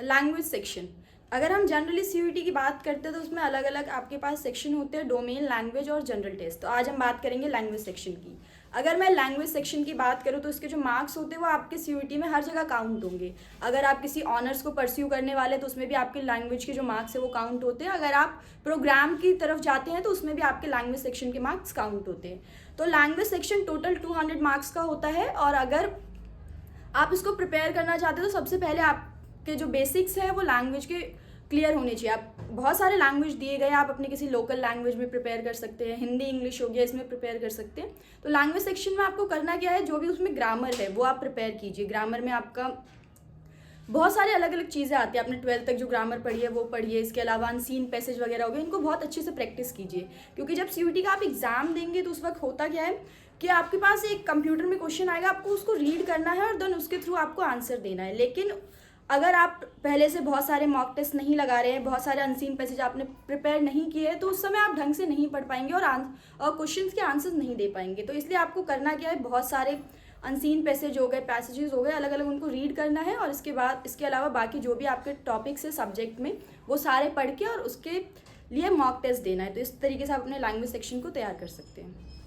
Language section. अगर हम generally CUET की बात करते हैं तो उसमें अलग अलग आपके पास सेक्शन होते हैं, डोमेन, लैंग्वेज और जनरल टेस्ट। तो आज हम बात करेंगे लैंग्वेज सेक्शन की। अगर मैं लैंग्वेज सेक्शन की बात करूँ तो इसके जो मार्क्स होते हैं वो आपके सीयूईटी में हर जगह काउंट होंगे। अगर आप किसी ऑनर्स को परस्यू करने वाले तो उसमें भी आपके लैंग्वेज के जो मार्क्स है वो काउंट होते हैं। अगर आप प्रोग्राम की तरफ जाते हैं तो उसमें भी आपके लैंग्वेज सेक्शन के मार्क्स काउंट होते हैं। तो लैंग्वेज सेक्शन टोटल 200 मार्क्स का होता है। और अगर आप इसको प्रिपेयर करना चाहते हो तो सबसे पहले आपके जो बेसिक्स है वो लैंग्वेज के क्लियर होने चाहिए। आप बहुत सारे लैंग्वेज दिए गए हैं, आप अपनी किसी लोकल लैंग्वेज में प्रिपेयर कर सकते हैं, हिंदी इंग्लिश हो गया इसमें प्रिपेयर कर सकते हैं। तो लैंग्वेज सेक्शन में आपको करना क्या है, जो भी उसमें ग्रामर है वो आप प्रिपेयर कीजिए। ग्रामर में आपका बहुत सारे अलग अलग चीज़ें आती हैं, आपने 12th तक जो ग्रामर पढ़ी है वो पढ़िए। इसके अलावा अनसीन पैसेज वगैरह हो गए, इनको बहुत अच्छे से प्रैक्टिस कीजिए। क्योंकि जब सीयूईटी का आप एग्जाम देंगे तो उस वक्त होता क्या है कि आपके पास एक कंप्यूटर में क्वेश्चन आएगा, आपको उसको रीड करना है और देन उसके थ्रू आपको आंसर देना है। लेकिन अगर आप पहले से बहुत सारे मॉक टेस्ट नहीं लगा रहे हैं, बहुत सारे अनसीन पैसेज आपने प्रिपेयर नहीं किए हैं, तो उस समय आप ढंग से नहीं पढ़ पाएंगे और क्वेश्चंस के आंसर्स नहीं दे पाएंगे। तो इसलिए आपको करना क्या है, बहुत सारे अनसीन पैसेज हो गए, पैसेजेस हो गए, अलग अलग उनको रीड करना है। और इसके बाद इसके अलावा बाकी जो भी आपके टॉपिक्स है सब्जेक्ट में वो सारे पढ़ के और उसके लिए मॉक टेस्ट देना है। तो इस तरीके से आप अपने लैंग्वेज सेक्शन को तैयार कर सकते हैं।